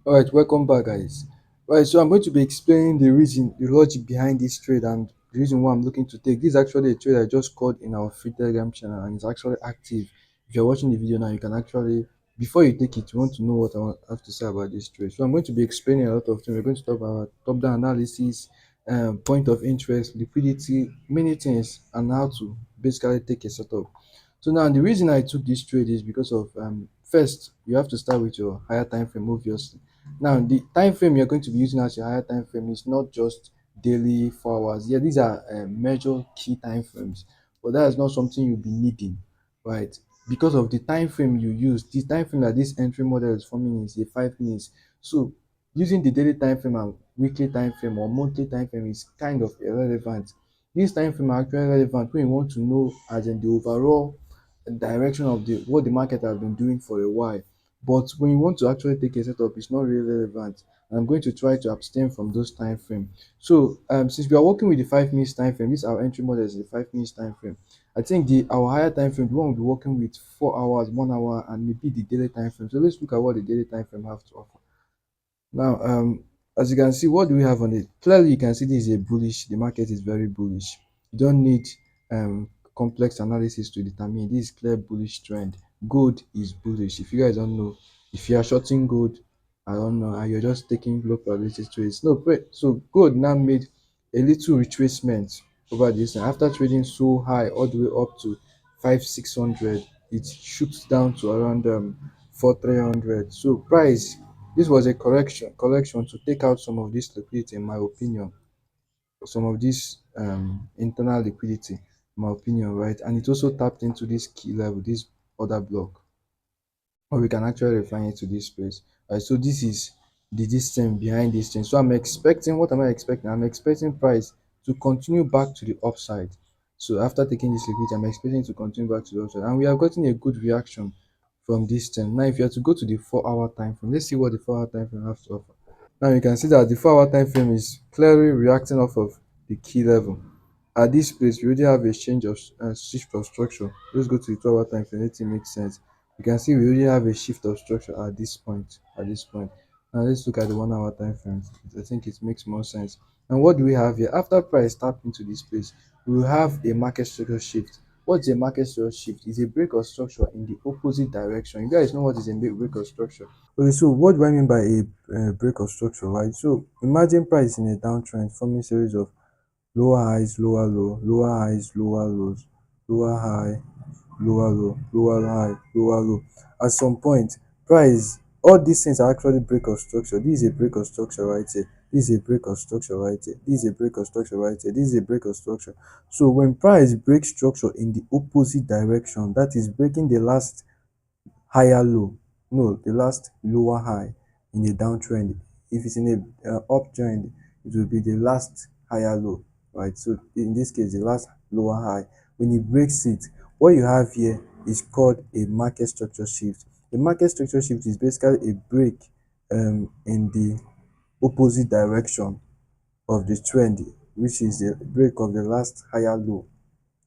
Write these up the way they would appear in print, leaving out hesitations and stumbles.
All right, welcome back, guys. Right, so I'm going to be explaining the reason, the logic behind this trade, and the reason why I'm looking to take. This is actually a trade I just called in our free Telegram channel, and it's actually active. If you're watching the video now, you can actually, before you take it, you want to know what have to say about this trade. So I'm going to be explaining a lot of things. We're going to talk about top-down analysis, point of interest, liquidity, many things, and how to basically take a setup. So now the reason I took this trade is because of first you have to start with your higher time frame, obviously. Now, the time frame you're going to be using as your higher time frame is not just daily 4 hours. Yeah, these are major key time frames, but that is not something you'll be needing, right? Because of the time frame you use, the time frame that this entry model is forming is a 5 minutes. So, using the daily time frame and weekly time frame or monthly time frame is kind of irrelevant. This time frame are actually relevant when you want to know as in the overall direction of the what the market has been doing for a while. But when you want to actually take a setup, it's not really relevant. I'm going to try to abstain from those time frame. So since we are working with the 5 minutes time frame, this our entry model is the 5 minutes time frame. I think the our higher time frame, the one we'll be working with 4 hours, 1 hour, and maybe the daily time frame. So let's look at what the daily time frame have to offer. Now, as you can see, what do we have on it? Clearly, you can see this is a bullish. The market is very bullish. You don't need complex analysis to determine this is clear bullish trend. Gold is bullish. If you guys don't know, if you are shorting gold, I don't know, and you're just taking low probability trades. No, wait. So gold now made a little retracement over this, and after trading so high all the way up to 5,600, it shoots down to around 4,300. So price, this was a collection to take out some of this liquidity, in my opinion, some of this internal liquidity, in my opinion, right? And it also tapped into this key level, this other block, or we can actually refine it to this place. Right, so this is the distance behind this thing. So I'm expecting, what am I expecting? I'm expecting price to continue back to the upside. So after taking this liquidity, I'm expecting to continue back to the upside, and we have gotten a good reaction from this thing. Now, if you have to go to the 4 hour time frame, let's see what the 4 hour time frame has to offer. Now you can see that the 4 hour time frame is clearly reacting off of the key level. At this place, we already have a change of shift of structure. Let's go to the 12 hour time frame. Let it make sense. You can see we already have a shift of structure at this point. At this point. Now let's look at the 1 hour time frame. I think it makes more sense. And what do we have here? After price tap into this place, we will have a market structure shift. What's a market structure shift? It's a break of structure in the opposite direction. You guys know what is a break of structure. Okay, so what do I mean by a break of structure, right? So imagine price in a downtrend forming series of lower highs, lower low, lower highs, lower lows, lower high, lower low, lower high, lower low. At some point, price, all these things are actually break of structure. This is a break of structure right here. This is a break of structure right here. This is a break of structure right here. This is a break of structure. So when price breaks structure in the opposite direction, that is breaking the last higher low, no, the last lower high in a downtrend. If it's in a uptrend, it will be the last higher low, right? So in this case, the last lower high. When it breaks it, what you have here is called a market structure shift. A market structure shift is basically a break in the opposite direction of the trend, which is the break of the last higher low,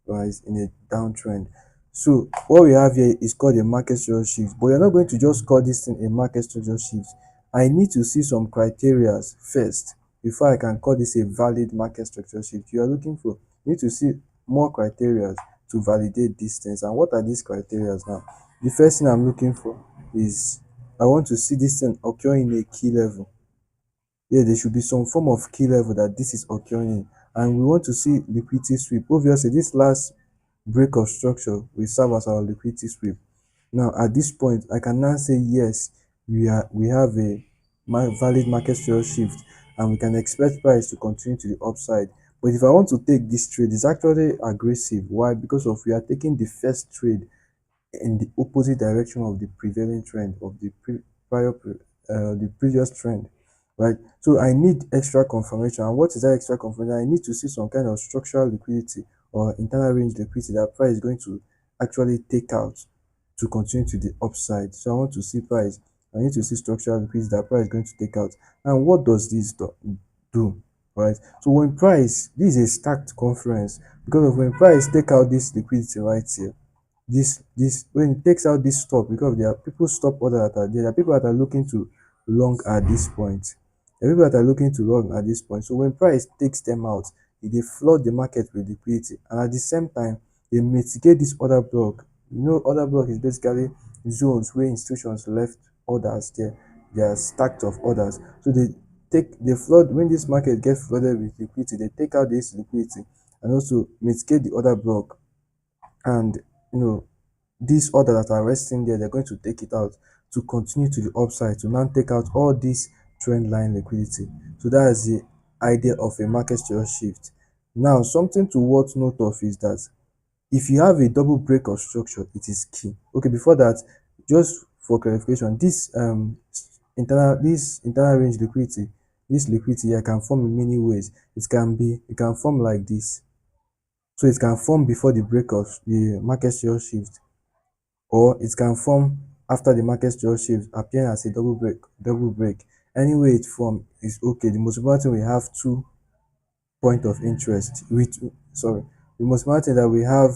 right, in a downtrend. So what we have here is called a market structure shift, but you're not going to just call this thing a market structure shift. I need to see some criteria first before I can call this a valid market structure shift. You are looking for, you need to see more criteria to validate these things. And what are these criteria now? The first thing I'm looking for is I want to see this thing occurring in a key level. Yeah, there should be some form of key level that this is occurring, and we want to see liquidity sweep. Obviously, this last break of structure will serve as our liquidity sweep. Now, at this point, I can now say yes, we have a valid market structure shift, and we can expect price to continue to the upside. But if I want to take this trade, it's actually aggressive. Why? Because of we are taking the first trade in the opposite direction of the prevailing trend of the the previous trend, right? So I need extra confirmation. And what is that extra confirmation? I need to see some kind of structural liquidity or internal range liquidity that price is going to actually take out to continue to the upside. So I want to see price, I need to see structural liquidity that price is going to take out. And what does this do? Right? So when price, this is a stacked conference, because of when price take out this liquidity right here, this when it takes out this stop, because there are people stop order that are there are people that are looking to long at this point. The people that are looking to long at this point. So when price takes them out, they flood the market with liquidity, and at the same time they mitigate this order block. Order block is basically zones where institutions left orders there. They are stacked of orders. So they flood when this market gets flooded with liquidity, they take out this liquidity and also mitigate the order block. And you know these orders that are resting there, they're going to take it out to continue to the upside to now take out all this trend line liquidity. So that is the idea of a market structure shift. Now, something to worth note of is that if you have a double break of structure, it is key. Okay, before that, just for clarification, this internal range liquidity, this liquidity here can form in many ways. It can form like this. So it can form before the break of the market structure shift, or it can form after the market structure shift, appearing as a double break. Any way it form is okay. The most important thing, we have two point of interest with sorry the most important thing that we have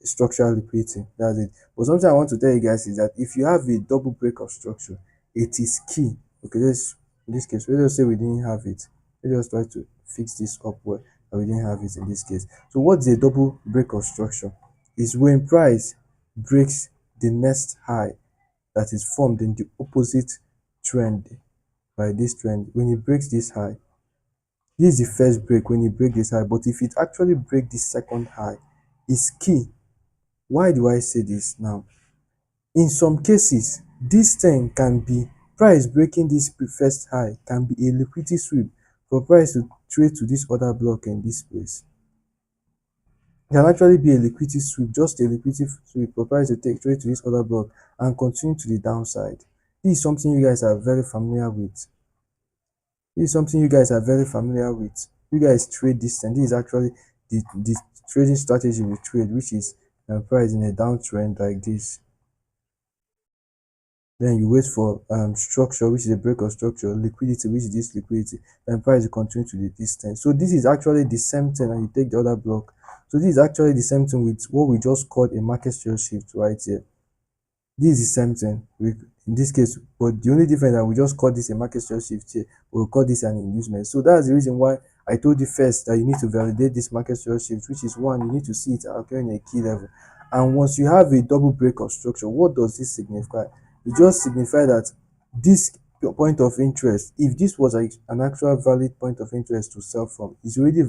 is structural liquidity. That's it. But something I want to tell you guys is that if you have a double break of structure, it is key. Okay, let's in this case, let's just say we didn't have it. Let's just try to fix this up well, but we didn't have it in this case. So what's a double break of structure? Is when price breaks the next high that is formed in the opposite trend. By this trend, when it breaks this high, this is the first break when you break this high, but if it actually break this second high, is key. Why do I say this now? In some cases, this thing can be price breaking this first high can be a liquidity sweep for price to trade to this other block in this place. It can actually be a liquidity sweep, just a liquidity sweep for price to take trade to this other block and continue to the downside. This is something you guys are very familiar with. This is something you guys are very familiar with. You guys trade this, and this is actually the trading strategy we trade, which is price in a downtrend like this. Then you wait for structure, which is a break of structure, liquidity, which is this liquidity, then price will continue to the distance. So this is actually the same thing, and you take the other block. So this is actually the same thing with what we just called a market share shift right here. This is the same thing in this case, but the only difference that we just call this a market share shift here, we'll call this an inducement. So that's the reason why I told you first that you need to validate this market share shift, which is one, you need to see it occurring at a key level. And once you have a double break of structure, what does this signify? It just signifies that this point of interest, if this was an actual valid point of interest to sell from, is already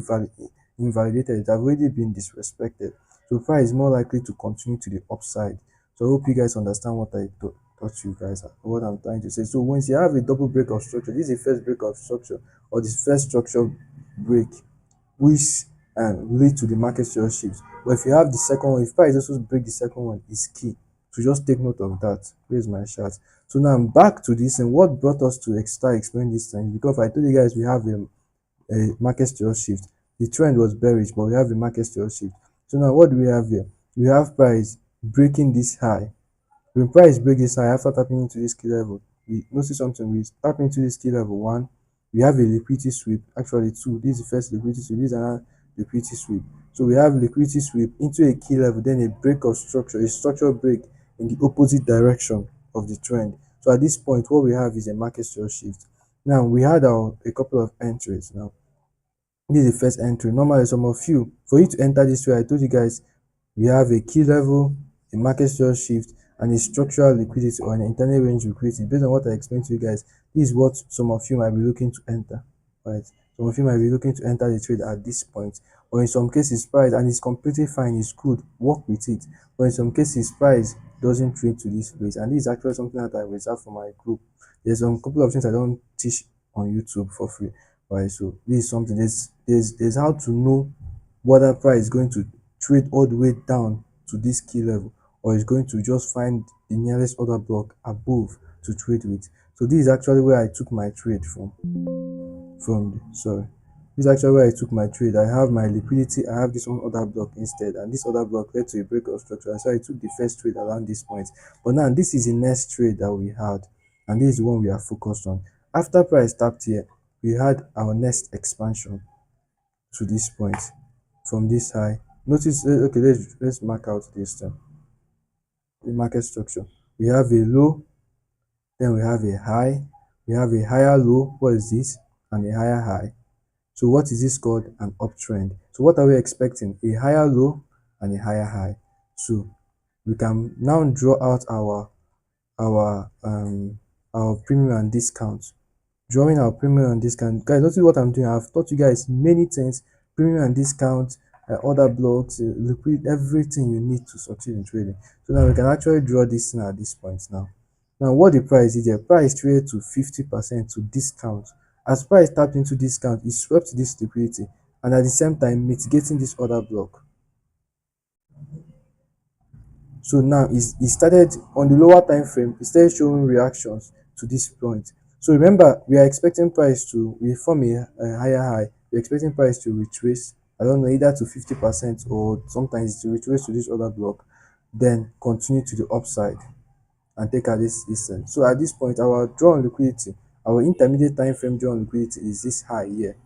invalidated, it has already been disrespected. So price is more likely to continue to the upside. So I hope you guys understand what I taught you guys, what I'm trying to say. So once you have a double break of structure, this is the first break of structure, or the first structure break, which lead to the market share shift. But if you have the second one, if price also break the second one, is key. So just take note of that. Here's my chart. So now I'm back to this, and what brought us to start explaining this thing, because I told you guys we have a market share shift. The trend was bearish, but we have a market share shift. So now what do we have here? We have price breaking this high. When price break this high after tapping into this key level, we notice something. We tap into this key level one, we have a liquidity sweep. Actually, two. This is the first liquidity sweep. This is another liquidity sweep. So we have liquidity sweep into a key level, then a break of structure, a structural break in the opposite direction of the trend. So at this point, what we have is a market share shift. Now we had a couple of entries. Now this is the first entry. Normally, some of you, for you to enter this trade, I told you guys we have a key level, a market share shift, and a structural liquidity or an internal range liquidity. Based on what I explained to you guys, this is what some of you might be looking to enter. Right? Some of you might be looking to enter the trade at this point. Or in some cases, price, and it's completely fine, it's good, work with it. But in some cases, price doesn't trade to this place. And this is actually something that I reserve for my group. There's some couple of things I don't teach on YouTube for free. Right? So this is something, there's how to know whether price is going to trade all the way down to this key level, or is going to just find the nearest other block above to trade with. So this is actually where I took my trade from sorry this is actually where I took my trade. I have my liquidity, I have this one other block instead, and this other block led to a break of structure, so I took the first trade around this point. But now this is the next trade that we had, and this is the one we are focused on. After price tapped here, we had our next expansion to this point from this high. Notice, okay, let's mark out this the market structure. We have a low, then we have a high, We have a higher low, what is this? And a higher high. So what is this called? An uptrend. So what are we expecting? A higher low and a higher high. So we can now draw out our premium and discount. Drawing our premium and discount. Guys, notice what I'm doing. I've taught you guys many things: premium and discount, other blocks, liquid, everything you need to succeed in trading. So now we can actually draw this thing at this point now. Now what the price is here? Price traded to 50% to discount. As price tapped into discount, it swept this liquidity and at the same time mitigating this other block. So now it started on the lower time frame, it started showing reactions to this point. So remember, we are expecting price to reform a higher high. We're expecting price to retrace, I don't know, either to 50% or sometimes to retrace to this other block, then continue to the upside and take out this thing. So at this point, our draw on liquidity, our intermediate time frame draw on liquidity is this high here.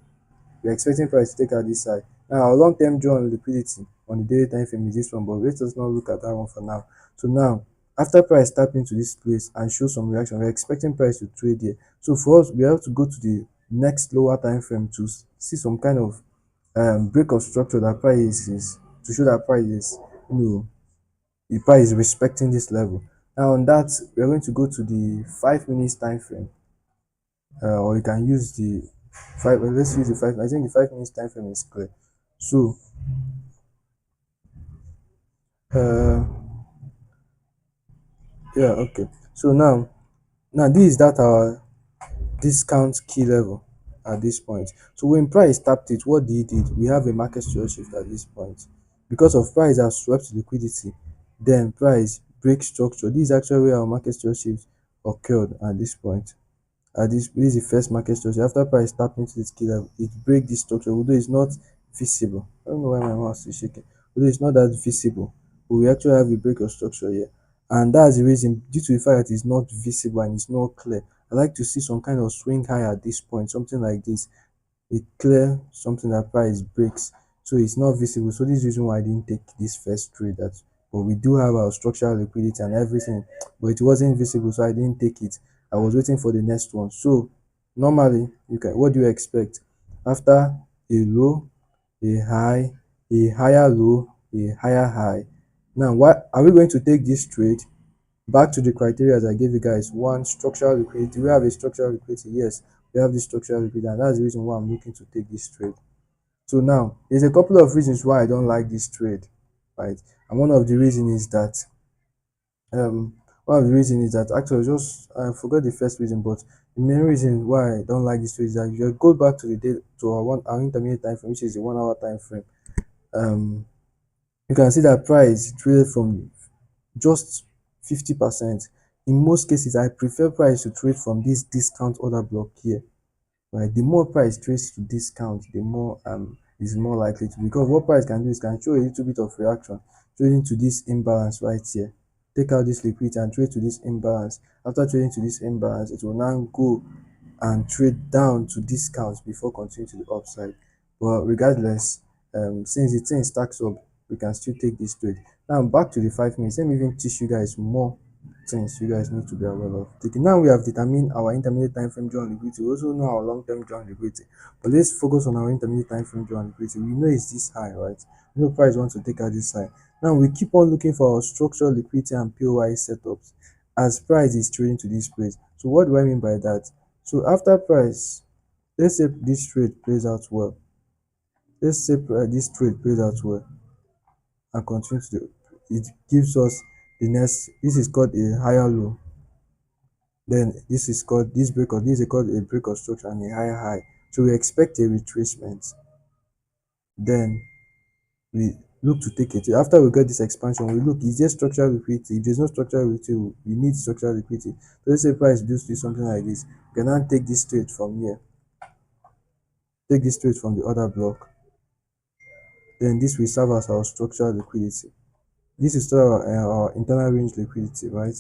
We're expecting price to take out this high. Now our long-term draw on liquidity on the daily time frame is this one, but let us not look at that one for now. So now, after price tap into this place and show some reaction, we're expecting price to trade here. So for us, we have to go to the next lower time frame to see some kind of break of structure that price is, to show that price is, the price is respecting this level. Now on that, we're going to go to the 5 minutes time frame, or you can use the five. Let's use the five. I think the 5 minutes time frame is clear. So, uh, yeah, okay. So now this is that our discount key level at this point. So when price tapped it, what did? We have a market structure shift at this point because of price has swept liquidity. Then price break structure. This is actually where our market structure shift occurred at this point. This is the first market structure. After price tapped into this key level, it break this structure, although it's not visible. I don't know why my mouse is shaking. Although it's not that visible, but we actually have a break of structure here. And that's the reason, due to the fact that it's not visible and it's not clear, I like to see some kind of swing high at this point, something like this. It clear something that price breaks, so it's not visible. So this is the reason why I didn't take this first trade. That, but we do have our structural liquidity and everything, but it wasn't visible, so I didn't take it. I was waiting for the next one. So normally, you can, what do you expect after a low, a high, a higher low, a higher high? Now what are we going to take this trade? Back to the criteria as I gave you guys. One, structural liquidity. We have a structural liquidity. Yes, we have this structural liquidity, and that's the reason why I'm looking to take this trade. So now there's a couple of reasons why I don't like this trade, right? And one of the reasons is that um actually, just I forgot the first reason, but the main reason why I don't like this trade is that if you go back to the day, to our intermediate time frame, which is the 1 hour time frame, um you can see that price traded from just 50%. In most cases, I prefer price to trade from this discount order block here. Right, the more price trades to discount, the more is more likely to, because what price can do is can show a little bit of reaction trading to this imbalance right here. Take out this liquidity and trade to this imbalance. After trading to this imbalance, it will now go and trade down to discounts before continuing to the upside. But regardless, since the thing stacks up, we can still take this trade. Now back to the 5 minutes. Let me even teach you guys more things you guys need to be aware of. Now we have determined our intermediate time frame drawn liquidity. We also know our long-term drawn liquidity. But let's focus on our intermediate time frame drawn liquidity. We know it's this high, right? We know price wants to take out this high. Now we keep on looking for our structural liquidity and POI setups as price is trading to this place. So what do I mean by that? So after price, let's say this trade plays out well. Let's say this trade plays out well and continue to it gives us the next. This is called a higher low. Then this is called this break of this is called a break of structure and a higher high. So we expect a retracement. Then we look to take it. After we get this expansion, we look, is there structural liquidity? If there's no structural liquidity, we need structural liquidity. So let's say price does do something like this. We can now take this trade from here. Take this trade from the other block. Then this will serve as our structural liquidity. This is still our internal range liquidity, right?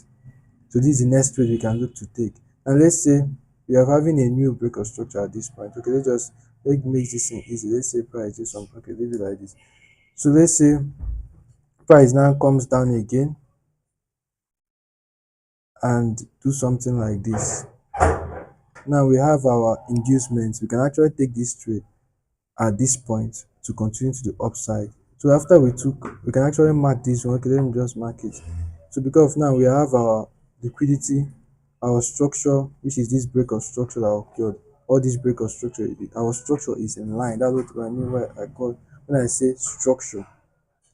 So this is the next trade we can look to take. And let's say we are having a new break of structure at this point. Okay, let's make this thing easy. Let's say price do something. Okay, leave it like this. So let's say price now comes down again and do something like this. Now we have our inducements. We can actually take this trade at this point to continue to the upside. So after we can actually mark this one. Okay, let me just mark it. So because now we have our liquidity, our structure, which is this break of structure that occurred. All this break of structure, our structure is in line. That's what I mean when I say structure,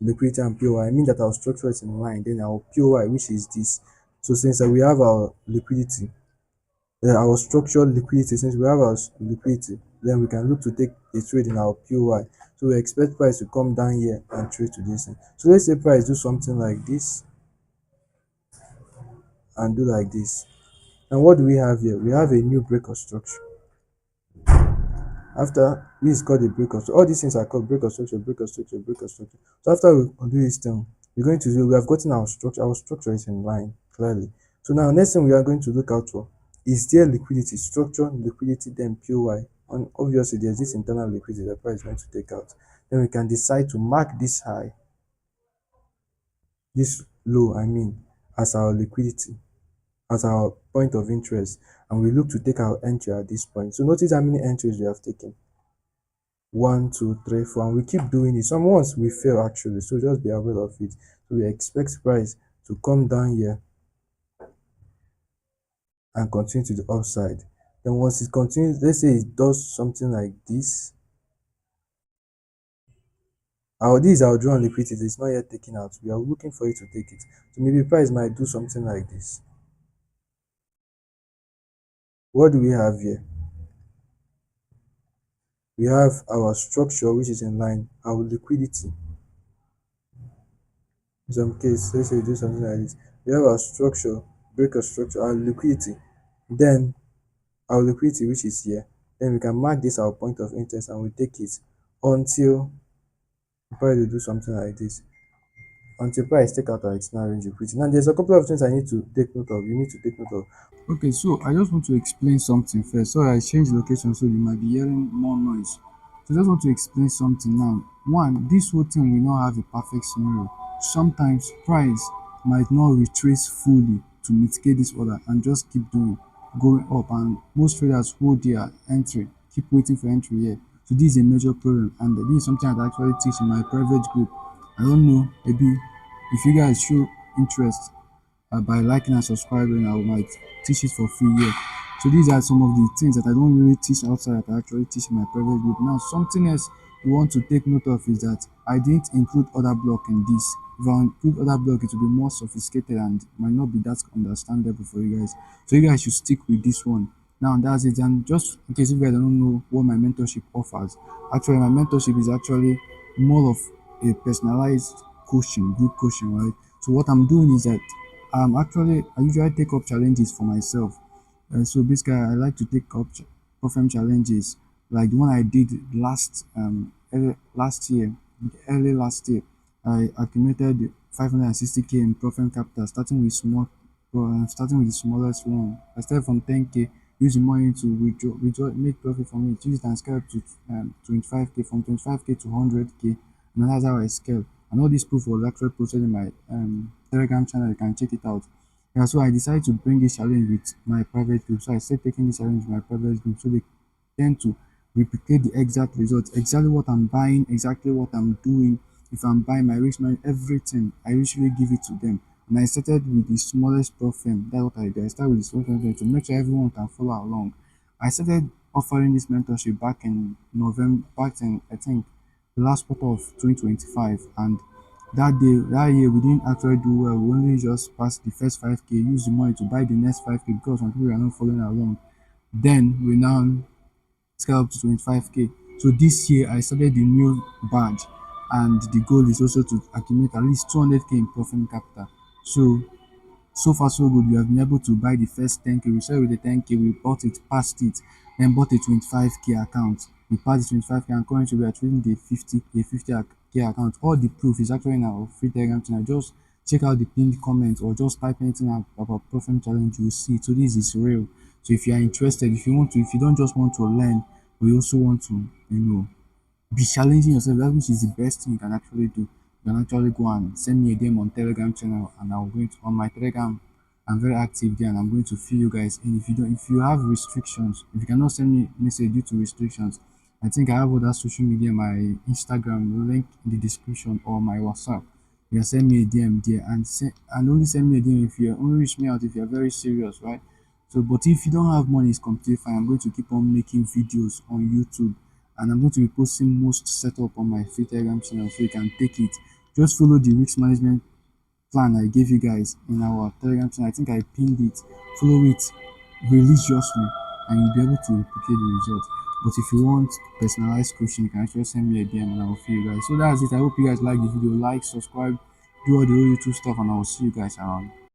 liquidity and POI. I mean that our structure is in line. Then our POI, which is this. So since we have our liquidity, our structured liquidity, since we have our liquidity, then we can look to take a trade in our POI. So we expect price to come down here and trade to this thing. So let's say price do something like this and do like this. And what do we have here? We have a new break of structure. After this is called a break of structure. All these things are called break of structure, break of structure, break of structure. So after we do this thing, we're going to do we have gotten our structure. Our structure is in line clearly. So now next thing we are going to look out for is there liquidity, structure, liquidity, then POI. And obviously there's this internal liquidity that price is going to take out. Then we can decide to mark this high, this low, as our liquidity, as our point of interest, and we look to take our entry at this point. So notice how many entries we have taken. One, two, three, four, and we keep doing it. Some ones we fail actually, so just be aware of it. So we expect price to come down here and continue to the upside. Then once it continues, let's say it does something like this. Our this is our drawn liquidity, it's not yet taken out. We are looking for it to take it. So maybe price might do something like this. What do we have here? We have our structure which is in line, our liquidity. In some case, let's say we do something like this. We have our structure, break of structure, our liquidity. Then our liquidity which is here, then we can mark this our point of interest and we take it until price will do something like this, until price take out our external range liquidity. Now there's a couple of things I need to take note of, you need to take note of. Okay, so I just want to explain something first. So I changed location so you might be hearing more noise. So I just want to explain something now. One, this whole thing will not have a perfect scenario. Sometimes price might not retrace fully to mitigate this order and just keep going up, and most traders hold their entry, keep waiting for entry here. So this is a major problem, and this is something I actually teach in my private group. I don't know, maybe if you guys show interest by liking and subscribing, I might teach it for free here. So these are some of the things that I don't really teach outside that I actually teach in my private group. Now something else you want to take note of is that I didn't include other block in this. If I include other block, it will be more sophisticated and might not be that understandable for you guys. So you guys should stick with this one. Now that's it. And just in case you guys don't know what my mentorship offers, actually my mentorship is actually more of a personalized coaching, group coaching, right? So what I'm doing is that I usually take up challenges for myself. So basically, I like to take up perform challenges like the one I did last year, early last year. I accumulated 560k in profit capital, starting with the smallest one. I started from 10k, use the money to withdraw, make profit from it, use it and scale up to 25k, from 25k to 100k, and that's how I scale. And all this proof was actually posted in my Telegram channel. You can check it out. Yeah, so I decided to bring this challenge with my private group. So I started taking this challenge with my private group. So they tend to replicate the exact results, exactly what I'm buying, exactly what I'm doing. If I'm buying my risk money, everything, I usually give it to them. And I started with the smallest profit. That's what I did. I started with the smallest profit to make sure everyone can follow along. I started offering this mentorship back in November, back in I think the last quarter of 2025, and that year we didn't actually do well. We only just passed the first 5k, use the money to buy the next 5k because some people are not following along. Then we now scale up to 25k. So this year I started the new badge, and the goal is also to accumulate at least 200k in profit capital. So far so good. We have been able to buy the first 10k. We started with the 10k, we bought it, passed it, then bought a 25k account. We passed the 25k and currently we are trading the 50k account. All the proof is actually in our free Telegram channel. Just check out the pinned comment or just type anything out about profit challenge, you will see it. So this is real. So if you are interested, if you don't just want to learn, but you also want to, be challenging yourself, that which is the best thing you can actually do. You can actually go and send me a DM on Telegram channel, and I'll go into on my Telegram, I'm very active there, and I'm going to fill you guys in. If you have restrictions, if you cannot send me message due to restrictions, I think I have other social media, my Instagram link in the description, or my WhatsApp. You can send me a DM there, and only send me a DM if you only reach me out if you're very serious, right? So, but if you don't have money, it's completely fine. I'm going to keep on making videos on YouTube, and I'm going to be posting most setup on my free Telegram channel, so you can take it. Just follow the risk management plan I gave you guys in our Telegram channel. I think I pinned it. Follow it religiously, and you'll be able to replicate the results. But if you want personalized coaching, you can actually send me a DM and I will fill you guys. So that's it. I hope you guys like the video. Like, subscribe, do all the whole YouTube stuff, and I will see you guys around.